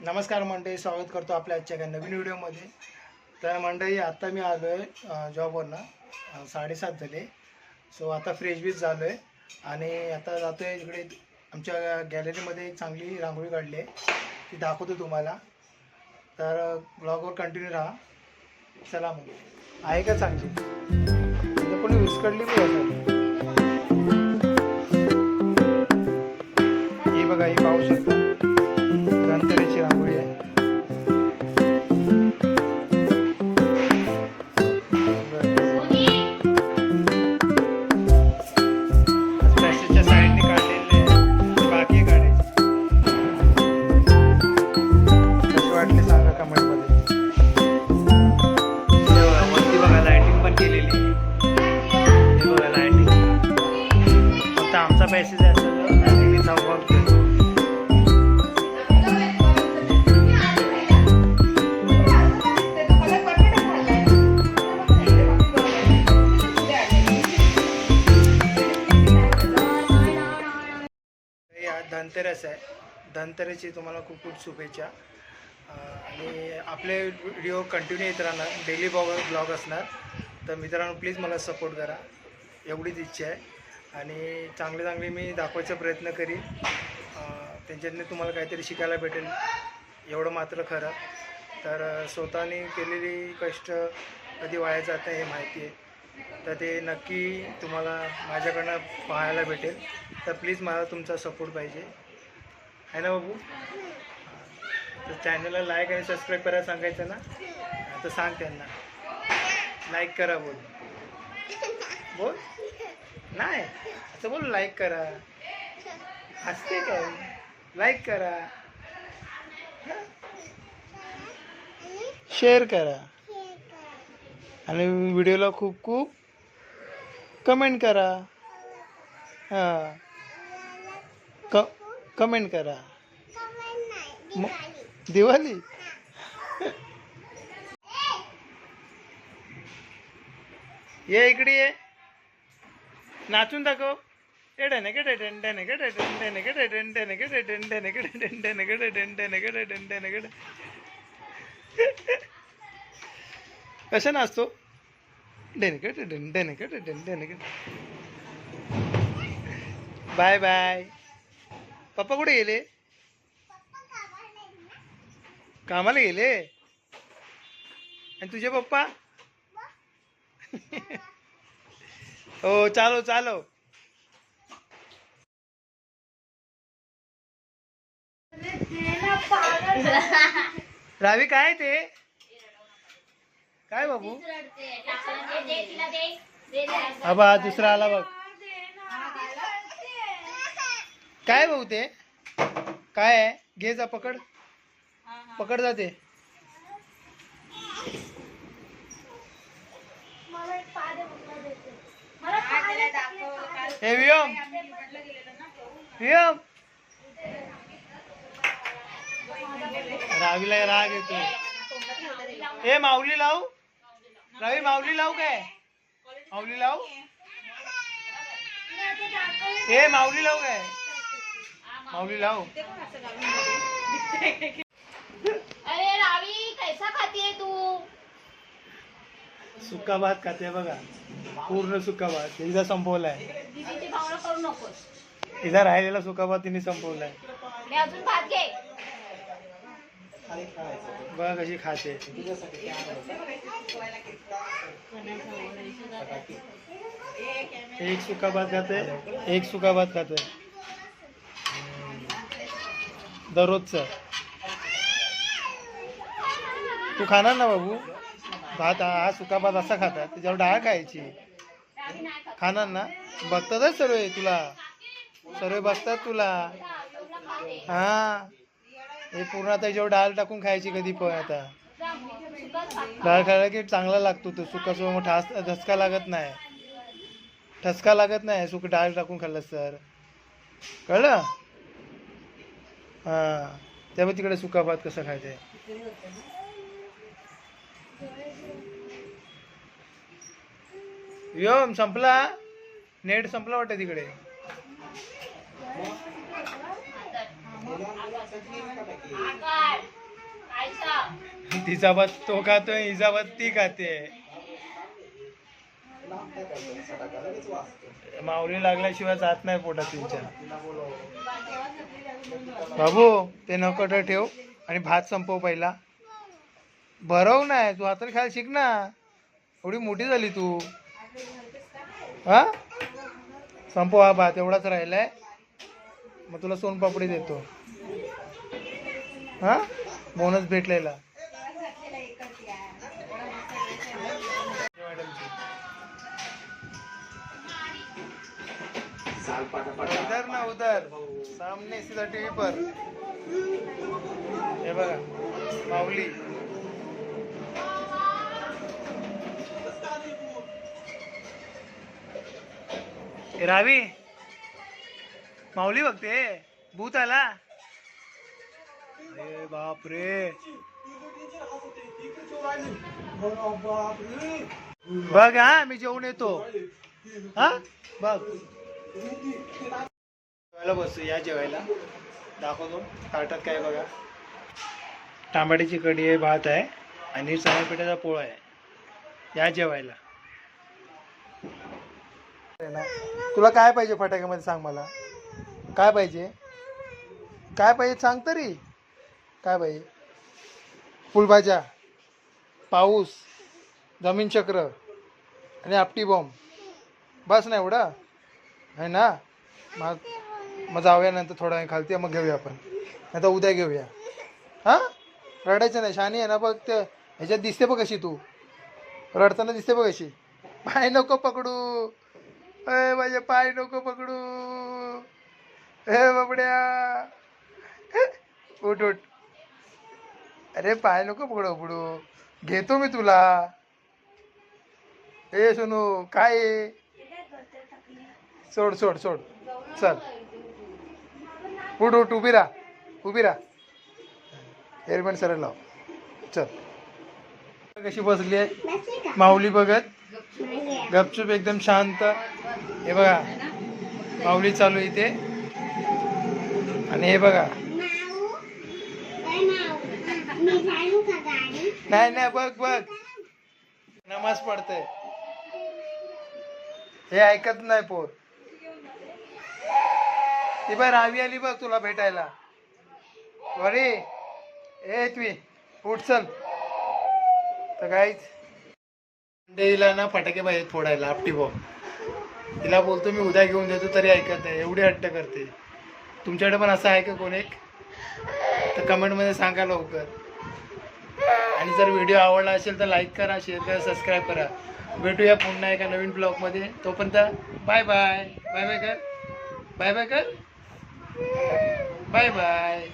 नमस्कार मंडळी, स्वागत करतो आपल्या आजच्या एका नवीन व्हिडिओमध्ये. तर मंडळी, आता मी आलो आहे जॉबवरनं. 7:30 झाले. सो आता फ्रेश बीच झालो आहे आणि आता जातो आहे इकडे. आमच्या गॅलरीमध्ये एक चांगली रांगोळी काढली आहे, ती दाखवतो तुम्हाला. तर ब्लॉगवर कंटिन्यू राहा. चला मग. आहे का चांगली? तिथं कोणी विस्कडली बी आहे. ही बघा, ही पाहू शकता, धनतेरसची रांगोळी आहे. पॅसेजच्या साईडने काढलेले बाकी काढायचे. कशी वाटली सांगा कमेंटमध्ये. वरती बघा, लाइटिंग पण केलेली. हे बघा, लाइटिंग. फक्त आमचा पॅसेज आहे सगळं चौकात. धनतेरस आहे. धनतेरसची तुम्हाला खूप खूप शुभेच्छा. आणि आपले व्हिडिओ कंटिन्यू येत राहणार, डेली ब्लॉग असणार. तर मित्रांनो, प्लीज मला सपोर्ट करा, एवढीच इच्छा आहे. आणि चांगले चांगले मी दाखवायचा प्रयत्न करीन. त्यांच्यातनं तुम्हाला काहीतरी शिकायला भेटेल, एवढं मात्र खरं. तर स्वतःने केलेली कष्ट कधी वाया जात नाही हे माहिती आहे. तर ते नक्की तुम्हाला माझ्याकडनं पाहायला भेटेल. तर प्लीज मला तुमचा सपोर्ट पाहिजे, आहे ना बाबू? तर चॅनलला लाईक आणि सबस्क्राईब करायला सांगायचं ना. तर सांग त्यांना, लाईक करा. बोल बोल नाही असं बोल, लाईक करा. हसते काय? लाईक करा, शेअर करा आणि व्हिडिओला खूप खूप कमेंट करा. हां, कमेंट करा. दिवाळी ये इकडे ये, नाचून दाखव. कशा नाचतो? Bye bye. पप्पा कुठे गेले? कामाला गेले. आणि तुझे पप्पा? हो, चालो चालो. रावी, काय ते? काय बाबू? अबा, दुसरा आला बघ. काय भाऊ ते? काय आहे? घे जा, पकड पकड जाते. हे वियम वियम, रावीला राग येतो. हे माऊली लावू? रावी, माऊली लावू काय? माऊली लावू? हे माऊली लावू काय? माऊली लावू? अरे रावी, कैसा खाती है तू? सुका भात खाते बघा, पूर्ण सुका भात. एकदा संपवलाय. दीदीची भावना करू नकोस. एकदा राहिलेला सुका भात तिने संपवलाय. मी अजून भात घे. बघा कशी खाते. एक सुका भात खाते, एक सुका भात खाते दररोजचं. तू खाणार ना बाबू भात? हा सुका भात असा खातात, त्याच्यावर डाळ खायची. खाणार ना? बघतातच सर्व तुला, सर्व बघतात तुला. हा, हे पूर्ण आता याच्यावर डाळ टाकून खायची कधी पण. आता डाळ खायला की चांगला लागतो तो सुका. सो ठसका लागत नाही, ठसका लागत नाही सुका डाळ टाकून खाल्लंस तर. कळलं? हां, त्यामुळे तिकडे सुका भात कसा खायचा. व्योम संपला, नेट संपला वाटतं तिकडे. आकार खायचा. तिचा भात तो खातोय, हिचा भात ती खाते. माऊली लागल्याशिवाय जात नाही पोटात तिच्या. बाबू ते नकट ठेव आणि भात संपव पहिला. भरव नाही तू हाताने खायला शिक ना, एवढी मोठी झाली तू. हा संपव हा भात, एवढाच राहिलाय. मग तुला सोनपापडी देतो. हा बोनस भेटलेला. उधर ना उधर सामने सीधा टीव्ही पर. हे बघा माऊली. ए रावी, माऊली बघते. भूत आला. अरे बाप रे. बघ हा मी जेवून येतो. हा बघ. जेवायला बसू या. जेवायला दाखवतो ताटात काय बघा. टमाट्याची कढी आहे, भात आहे आणि चण्यापिठाचा पोळा आहे. या जेवायला. तुला काय पाहिजे फटाक्यामध्ये सांग मला. काय पाहिजे, काय पाहिजे सांग तरी. काय पाहिजे. फुलभाज्या, पाऊस, जमीन चक्र आणि आपटी बॉम्ब. बस ना एवढं आहे ना. मग जाऊया नंतर थोडा वेळ खालती, मग घेऊया आपण. नाही तर उद्या घेऊया. हां रडायचं नाही, शानी आहे ना. बघ ते ह्याच्यात दिसते बघ कशी तू रडताना दिसते बघ कशी. पाय नको पकडू. अय माझे पाय नको पकडू. हे बाबड्या उठ उठ. अरे पाय नको पकडू पकडू. घेतो मी तुला. ए सोनू काय आहे? सोड सोड सोड. चल उठ उठ. उभी राहा उभी राहा. हेल्मेट सरळ लाव. चल. कशी बसली आहे माऊली बघत गपचूप एकदम शांत. हे बघा माऊली चालू इथे. आणि हे बघा. नाही नाही बघ बघ नमाज पडते. हे ऐकत नाही पोर. ती बाय रावी आली बघ तुला भेटायला. बरे ए तुम्ही उठ चल. तर काहीच देवीला ना फटाके पाहिजे फोडायला आपटी बॉम्ब. तिला बोलतो मी उद्या घेऊन देतो तरी ऐकत नाही. एवढी हट्ट करते. तुमच्याकडे पण असं आहे का कोण एक, तर कमेंटमध्ये सांगा लवकर. आणि जर व्हिडिओ आवडला असेल तर लाईक करा, शेअर करा, सबस्क्राईब करा. भेटूया पुन्हा एका नवीन ब्लॉगमध्ये. तोपर्यंत बाय बाय. बाय बाय कर. बाय बाय कर. Bye bye.